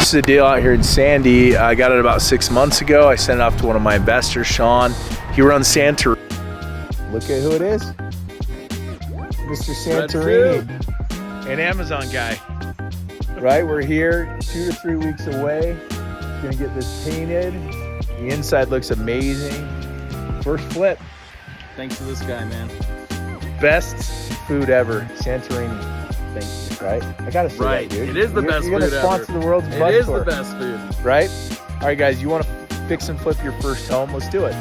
This is a deal out here in Sandy. I got it about 6 months ago. I sent it off to one of my investors, Sean. He runs Santorini. Look at who it is. Mr. Santorini. An Amazon guy. Right, we're here 2 to 3 weeks away. Gonna get this painted. The inside looks amazing. First flip. Thanks to this guy, man. Best food ever, Santorini. Thank you. Right? I gotta say that, dude. It is the best You're food gonna sponsor ever. the world's best. It is the best food. Right? All right, guys. You want to fix and flip your first home? Let's do it.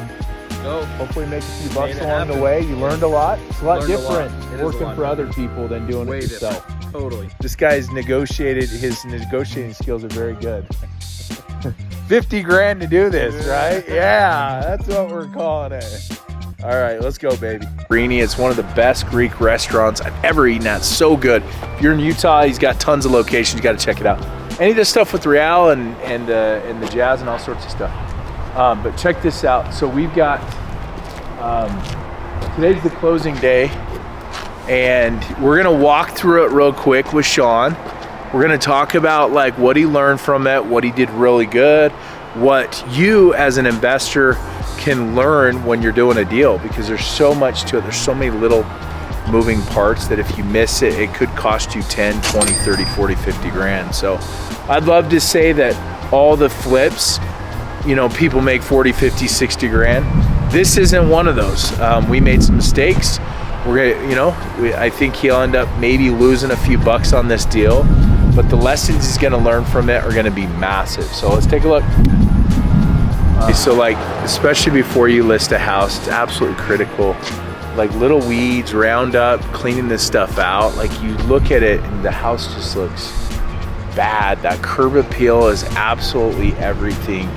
Go. Hopefully, make a few bucks along the way. You learned a lot. It's a lot different working for other people than doing it yourself. Totally. This guy's negotiated. His negotiating skills are very good. 50 grand to do this, right? Yeah, that's what we're calling it. All right, let's go, baby. Santorini, it's one of the best Greek restaurants I've ever eaten at. So good. If you're in Utah, he's got tons of locations. You got to check it out. Any of this stuff with Real and the Jazz and all sorts of stuff. But check this out. So we've got today's the closing day, and we're gonna walk through it real quick with Sean. We're gonna talk about like what he learned from it, what he did really good, what you as an investor can learn when you're doing a deal, because there's so much to it. There's so many little moving parts that if you miss it, it could cost you 10, 20, 30, 40, 50 grand. So I'd love to say that all the flips, you know, people make 40, 50, 60 grand. This isn't one of those. We made some mistakes. We're gonna, you know, I think he'll end up maybe losing a few bucks on this deal, but the lessons he's gonna learn from it are gonna be massive. So let's take a look. So like, especially before you list a house, it's absolutely critical. Like little weeds, round up, cleaning this stuff out. Like you look at it and the house just looks bad. That curb appeal is absolutely everything.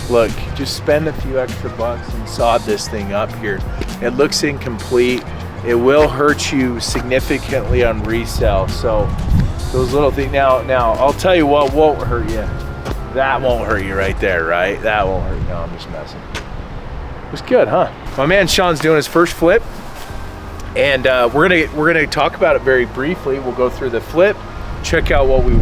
Look, just spend a few extra bucks and sod this thing up here. It looks incomplete. It will hurt you significantly on resale. So those little things, now I'll tell you what won't hurt you. That won't hurt you right there, right? That won't hurt you. No, I'm just messing. It was good, huh? My man Sean's doing his first flip, and we're gonna talk about it very briefly. We'll go through the flip, check out what we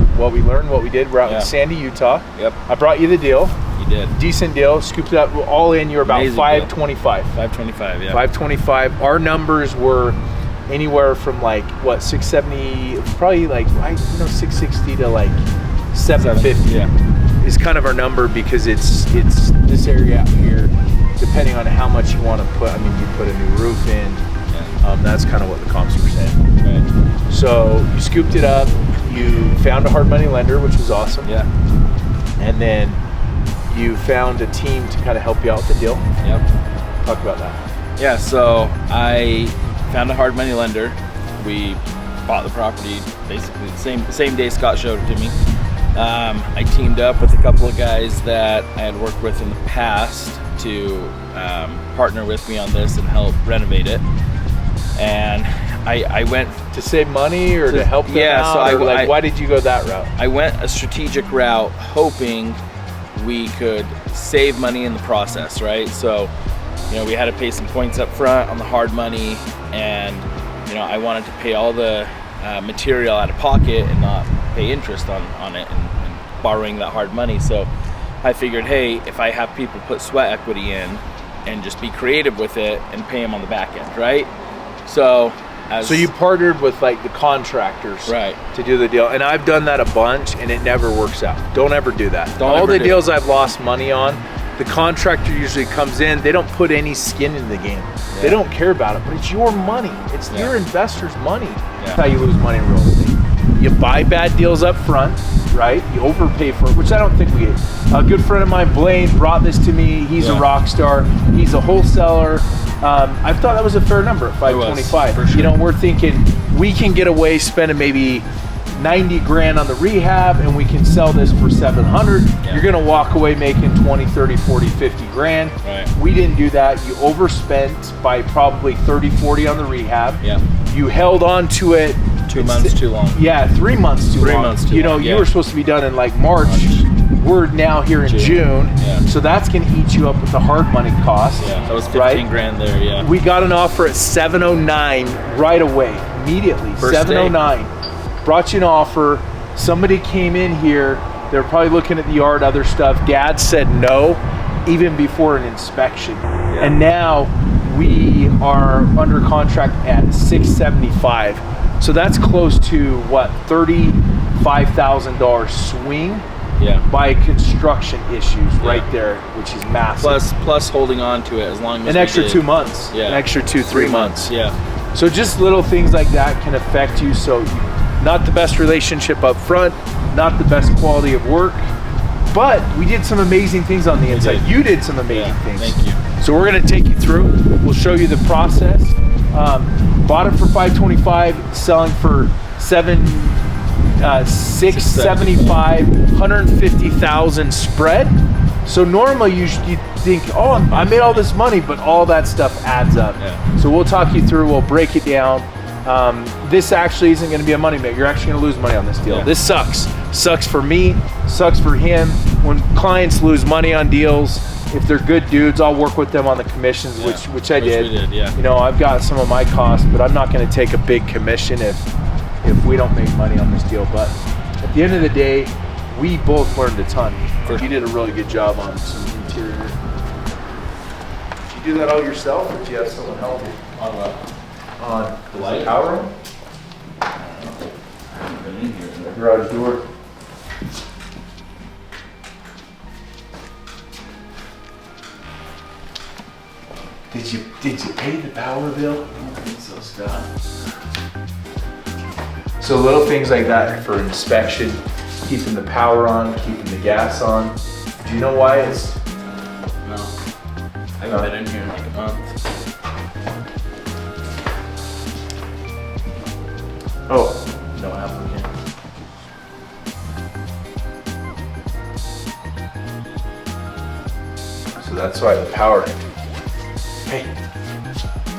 learned, what we did. We're out in Sandy, Utah. Yep. I brought you the deal. You did. Decent deal. Scooped it up all in. You're about 525. 525. Yeah. 525. Our numbers were anywhere from like what 670, probably like 660 to like 750. Yeah. Is kind of our number, because it's this area out here, depending on how much you want to put. I mean, you put a new roof in. Yeah. That's kind of what the comps were saying. Right. So you scooped it up. You found a hard money lender, which was awesome. Yeah. And then you found a team to kind of help you out with the deal. Yep. Talk about that. Yeah. So I found a hard money lender. We bought the property basically the same day Scott showed it to me. I teamed up with a couple of guys that I had worked with in the past to partner with me on this and help renovate it. And I went to save money or to help them out? So why did you go that route? I went a strategic route, hoping we could save money in the process, right? So, you know, we had to pay some points up front on the hard money, and you know, I wanted to pay all the material out of pocket and not pay interest on it and borrowing that hard money. So I figured, hey, if I have people put sweat equity in and just be creative with it and pay them on the back end, right? So you partnered with like the contractors, right, to do the deal. And I've done that a bunch, and it never works out. Don't ever do that. All the deals I've lost money on, the contractor usually comes in, they don't put any skin in the game. Yeah. They don't care about it, but it's your money. It's your investor's money. Yeah. That's how you lose money in real estate. You buy bad deals up front, right? You overpay for it, which I don't think we did. A good friend of mine, Blaine, brought this to me. He's a rock star. He's a wholesaler. I thought that was a fair number, 525. For sure. You know, we're thinking we can get away spending maybe 90 grand on the rehab, and we can sell this for 700. Yeah. You're gonna walk away making 20, 30, 40, 50 grand. Right. We didn't do that. You overspent by probably 30, 40 on the rehab. Yeah. You held on to it. 2 months too long. Yeah, 3 months too long. 3 months too long. You know, you were supposed to be done in like March. We're now here in June. Yeah. So that's gonna eat you up with the hard money cost. Yeah, that was 15 grand there, yeah. We got an offer at 709 right away, immediately. First 709. Brought you an offer. Somebody came in here They're probably looking at the yard, other stuff. Dad said no, even before an inspection. Yeah. And now we are under contract at $675. So that's close to what, $35,000 swing by construction issues right there, which is massive. Plus holding on to it as long as an extra 2 months. Yeah. An extra 2-3 months. Yeah. So just little things like that can affect you. So not the best relationship up front, not the best quality of work, but we did some amazing things on the inside. You did some amazing things. Thank you. So we're gonna take you through. We'll show you the process. Bought it for $525, selling for $675, $150,000 spread. So normally you think, oh, I made all this money, but all that stuff adds up. Yeah. So we'll talk you through, we'll break it down. This actually isn't gonna be a money maker. You're actually gonna lose money on this deal. Yeah. This sucks. Sucks for me, sucks for him. When clients lose money on deals, if they're good dudes, I'll work with them on the commissions, which I did. We did, yeah. You know, I've got some of my costs, but I'm not gonna take a big commission if we don't make money on this deal. But at the end of the day, we both learned a ton. You did a really good job on some interior. Did you do that all yourself, or do you have someone help you? On what? On The light? power room? I haven't been in here. The garage door. Did you pay the power bill? I don't think so, Scott. So little things like that for inspection, keeping the power on, keeping the gas on. Do you know why it's? No. I haven't been in here in like a month. Oh, No applicant. so that's why the power. Hey,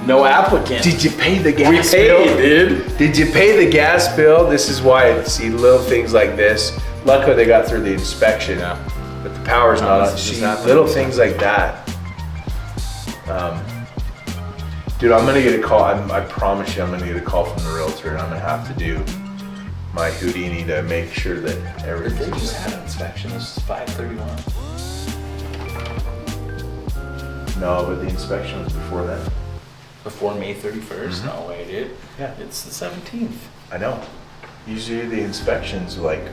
No applicant. did you pay the gas We bill? paid, dude. Did you pay the gas bill? This is why, see, little things like this. Luckily they got through the inspection, but the power's not on. this is See, not little the- things like that. Dude, I'm gonna get a call. I promise you I'm gonna get a call from the realtor, and I'm gonna have to do my Houdini to make sure that But they everything's. just had an inspection. This is 531. No, but the inspection was before then. Before May 31st? No way, dude. Yeah. It's the 17th. I know. Usually the inspections like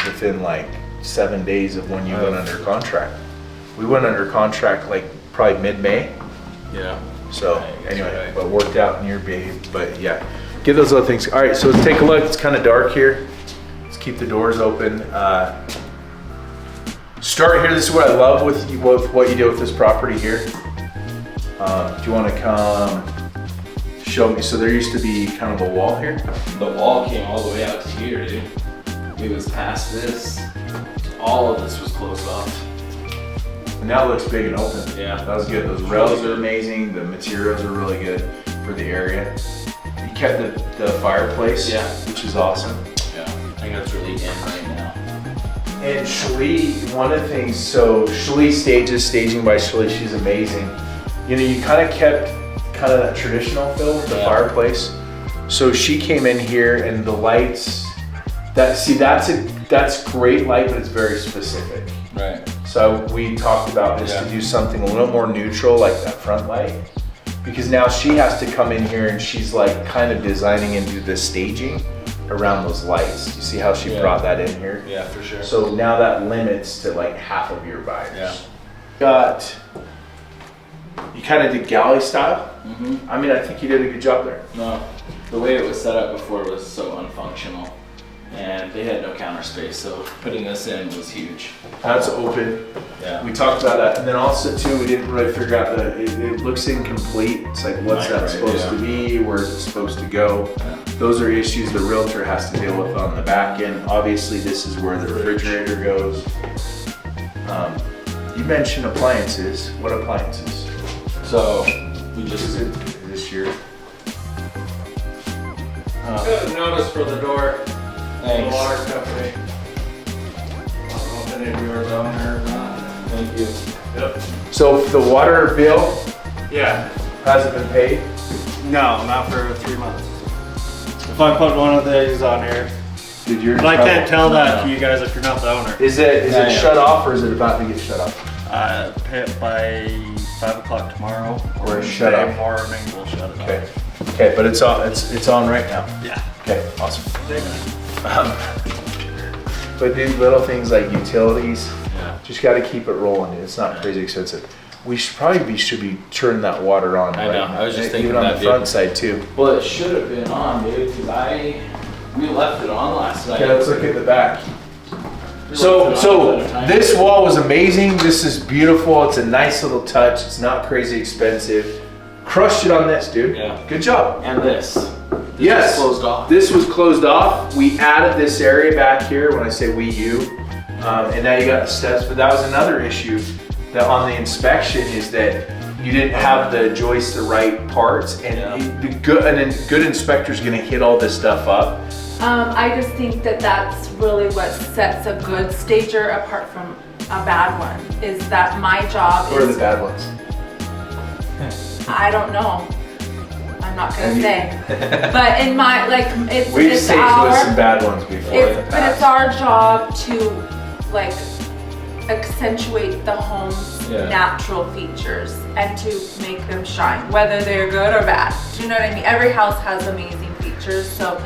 within like 7 days of when you went under contract. We went under contract like probably mid-May. Yeah. So I guess anyway, you're right. but worked out in your behavior. But yeah, get those other things. All right, so let's take a look. It's kind of dark here. Let's keep the doors open. Start here. This is what I love with what you did with this property here. Do you want to come show me? So there used to be kind of a wall here. The wall came all the way out to here, dude. It was past this. All of this was closed off. And now it looks big and open. Yeah. That was good. Those rails are amazing. The materials are really good for the area. You kept the fireplace, which is awesome. Yeah. I think that's really in right now. And Shali, one of the things, so Shali staging by Shali, she's amazing. You know, you kind of kept kind of that traditional feel with the fireplace. So she came in here and the lights, that's great light, but it's very specific. Right. So we talked about this to do something a little more neutral, like that front light. Because now she has to come in here and she's like kind of designing and do the staging around those lights. You see how she brought that in here? Yeah, for sure. So now that limits to like half of your buyers. Yeah. You kind of did galley style. Mm-hmm. I mean, I think you did a good job there. No, the way it was set up before was so unfunctional. And they had no counter space, so putting this in was huge. That's open. Yeah. We talked about that. And then also too, we didn't really figure out it looks incomplete. It's like, what's that supposed to be? Where is it supposed to go? Yeah. Those are issues the realtor has to deal with on the back end. Obviously, this is where the refrigerator goes. You mentioned appliances. What appliances? So we just Is this your? Notice for the door, the thanks. water company. I don't know if any of yours on there or not. Thank you. Yep. So the water bill Yeah. hasn't been paid. No, not for 3 months. If I put one of these on here, Did yours? But I trouble? can't tell that to you guys if you're not the owner. Is it Yeah. shut off or is it about to get shut off? Pay it by 5 o'clock tomorrow. Or shut Friday off. morning, we'll shut it Okay. off. Okay, but it's on. It's on right now. Yeah. Okay, awesome. But dude, little things like utilities, Yeah. just got to keep it rolling. Dude. It's not crazy expensive. We should be turning that water on. I know, I was just thinking even on that, the front dude. side too. Well, it should have been on, dude, because we left it on last night. Okay, let's look at the back. We So left it on at a time. this wall was amazing. This is beautiful. It's a nice little touch. It's not crazy expensive. Crushed it on this, dude. Yeah. Good job. And this. Yes. was closed off. This was closed off. We added this area back here. When I say we, you, and now you got the steps. But that was another issue that on the inspection is that you didn't have the joist the right parts, and Yeah. a good inspector's gonna hit all this stuff up. I just think that that's really what sets a good stager apart from a bad one, is that my job Or the is, bad ones. I don't know. I'm not gonna say. But in my, like, We've it's staged our, with some bad ones before in the but it's past. our job to, like, accentuate the home's Yeah. natural features and to make them shine, whether they're good or bad. Do you know what I mean? Every house has amazing features. So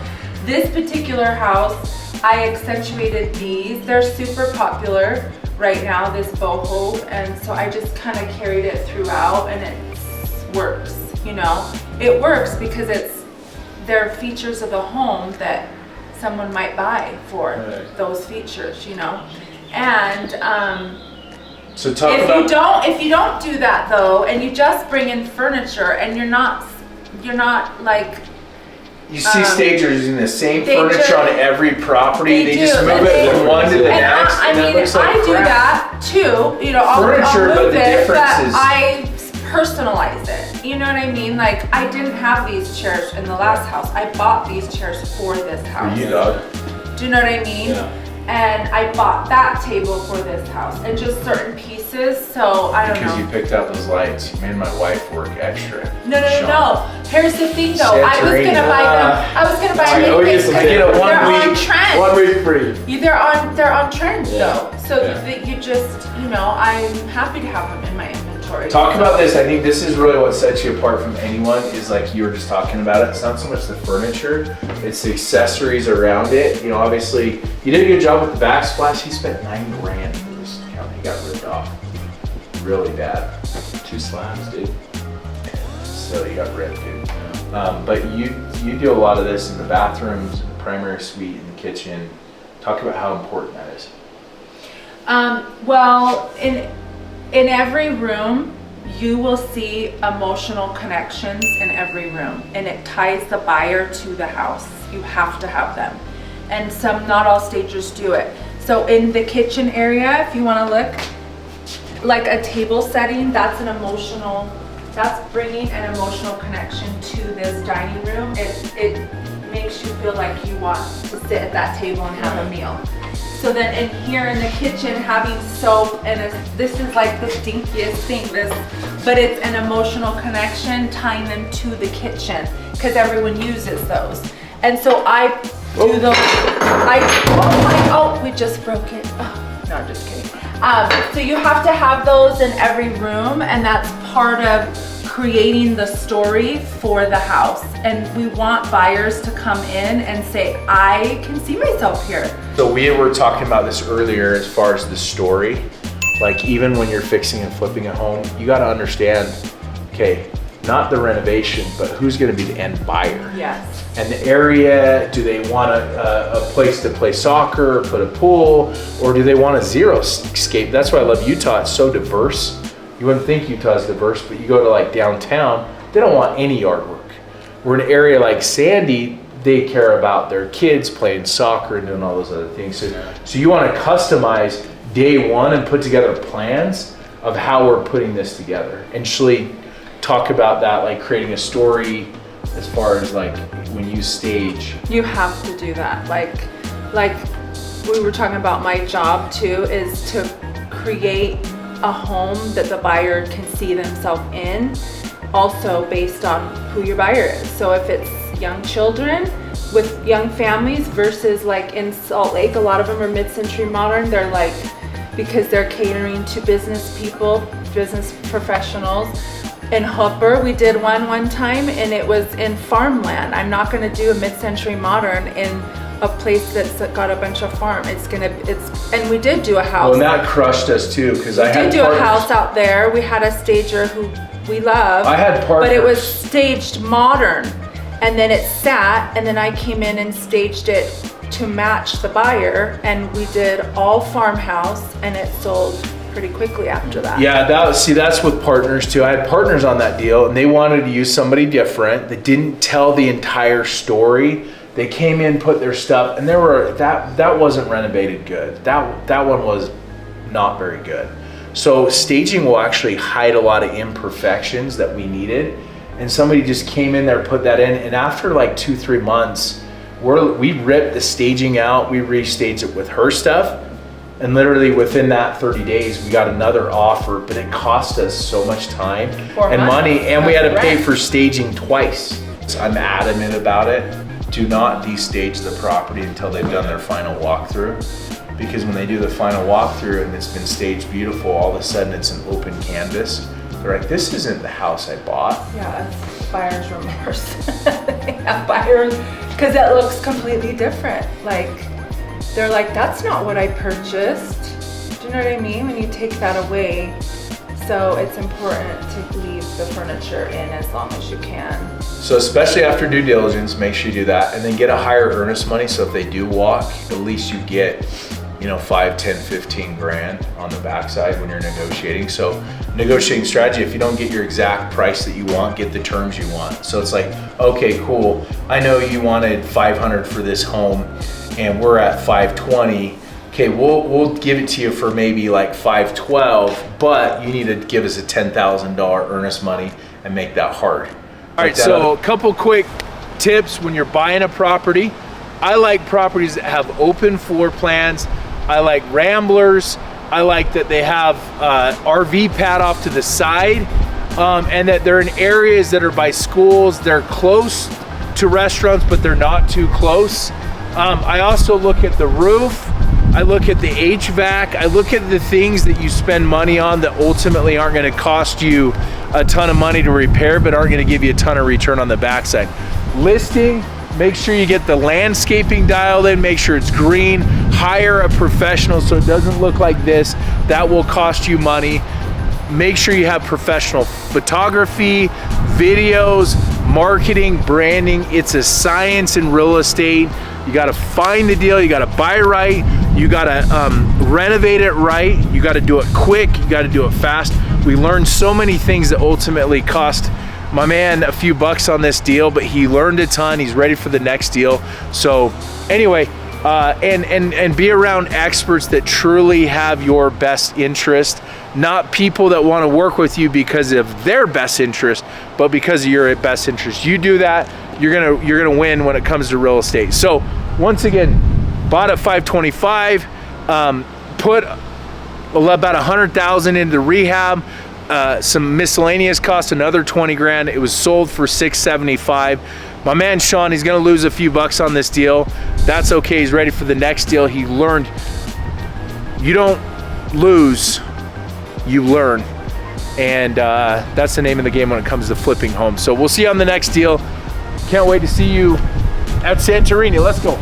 this particular house, I accentuated these. They're super popular right now, this boho, and so I just kind of carried it throughout, and it works, you know? It works because they're features of the home that someone might buy for Right. those features, you know? And So talk if about. you don't do that though, and you just bring in furniture, and you're not like, You see stagers using the same they furniture do. on every property. They They just do, move and it they- from one to the and next. I and it mean, looks like I do crap. that too, you know, I'll Furniture, but move the it, difference but is- I personalize it, you know what I mean? Like, I didn't have these chairs in the last house, I bought these chairs for this For house. you, dog. Do you know what I mean? Yeah. And I bought that table for this house, and just certain pieces, so I don't Because know. you picked out those lights. You made my wife work extra. No. Here's the thing though. I was Santorini. gonna buy them. I was gonna buy I them. know you because I get a they're 1 on week, trend. 1 week free. They're on trend Yeah. though. So Yeah. that you just, you know, I'm happy to have them in my inventory. Talk about this. I think this is really what sets you apart from anyone is like you were just talking about it. It's not so much the furniture, it's the accessories around it. You know, obviously you did a good job with the backsplash. He spent $9,000 for this account. He got ripped off really bad. 2 slabs, dude. So he got ripped, dude. But you do a lot of this in the bathrooms, in the primary suite, in the kitchen. Talk about how important that is. Well, in every room, you will see emotional connections in every room, and it ties the buyer to the house. You have to have them, and not all stagers do it. So in the kitchen area, if you want to look, like a table setting, that's bringing an emotional connection to this dining room. It makes you feel like you want to sit at that table and have a meal. So then in here in the kitchen, having soap, and this is like the stinkiest thing, but it's an emotional connection tying them to the kitchen because everyone uses those. And so I do those, we just broke it. Oh, no, I'm just kidding. So you have to have those in every room, and that's part of creating the story for the house. And we want buyers to come in and say, I can see myself here. So we were talking about this earlier as far as the story. Like even when you're fixing and flipping a home, you got to understand, okay, not the renovation, but who's going to be the end buyer. Yes. And the area, do they want a place to play soccer, or put a pool, or do they want a zero-scape? That's why I love Utah, it's so diverse. You wouldn't think Utah's diverse, but you go to like downtown, they don't want any yard work. We're in an area like Sandy, they care about their kids playing soccer and doing all those other things. So you want to customize day one and put together plans of how we're putting this together. And Shirley, talk about that, like creating a story as far as like when you stage. You have to do that. Like we were talking about, my job too is to create a home that the buyer can see themselves in, also based on who your buyer is. So if it's young children, with young families versus like in Salt Lake, a lot of them are mid-century modern. They're like, because they're catering to business people, business professionals. In Hooper, we did one time, and it was in farmland. I'm not gonna do a mid-century modern in a place that's got a bunch of farm. And we did do a house. Well, and that crushed us too, because I had We did do a partners. house out there. We had a stager who we love. I had but it was partners. staged modern, and then it sat, and then I came in and staged it to match the buyer, and we did all farmhouse, and it sold pretty quickly after that. Yeah, that's with partners too. I had partners on that deal, and they wanted to use somebody different that didn't tell the entire story. They came in, put their stuff, and that wasn't renovated good. That one was not very good. So staging will actually hide a lot of imperfections that we needed, and somebody just came in there, put that in, and after like 2-3 months, we ripped the staging out, we restaged it with her stuff, and literally within that 30 days, we got another offer, but it cost us so much time and money, and we had to pay for staging twice. So I'm adamant about it. Do not destage the property until they've done their final walkthrough, because when they do the final walkthrough and it's been staged beautiful, all of a sudden it's an open canvas. They're like, this isn't the house I bought. Yeah, it's buyer's remorse. Yeah, buyer's, because it looks completely different. Like, they're like, that's not what I purchased. Do you know what I mean? When you take that away. So it's important to leave the furniture in as long as you can. So especially after due diligence, make sure you do that, and then get a higher earnest money. So if they do walk, at least you get, 5, 10, 15 grand on the backside when you're negotiating. So negotiating strategy, if you don't get your exact price that you want, get the terms you want. So it's like, okay, cool. I know you wanted 500 for this home and we're at 520. Okay, we'll give it to you for maybe like 512, but you need to give us a $10,000 earnest money and make that hard. All right, so a couple quick tips when you're buying a property. I like properties that have open floor plans. I like ramblers. I like that they have RV pad off to the side, and that they're in areas that are by schools. They're close to restaurants, but they're not too close. I also look at the roof. I look at the HVAC. I look at the things that you spend money on that ultimately aren't going to cost you a ton of money to repair, but aren't going to give you a ton of return on the backside. Listing, make sure you get the landscaping dialed in, make sure it's green, hire a professional so it doesn't look like this. That will cost you money. Make sure you have professional photography, videos, marketing, branding. It's a science in real estate. You got to find the deal, you got to buy right, you got to renovate it right, you got to do it quick, you got to do it fast. We learned so many things that ultimately cost my man a few bucks on this deal, but he learned a ton. He's ready for the next deal. So anyway, and be around experts that truly have your best interest, not people that want to work with you because of their best interest, but because of your best interest. You do that, you're gonna win when it comes to real estate. So once again, bought at 525, put about 100,000 into rehab, some miscellaneous cost, another 20 grand. It was sold for 675. My man Sean, he's gonna lose a few bucks on this deal. That's okay, he's ready for the next deal. He learned, you don't lose, you learn. And that's the name of the game when it comes to flipping homes. So we'll see you on the next deal. Can't wait to see you at Santorini. Let's go.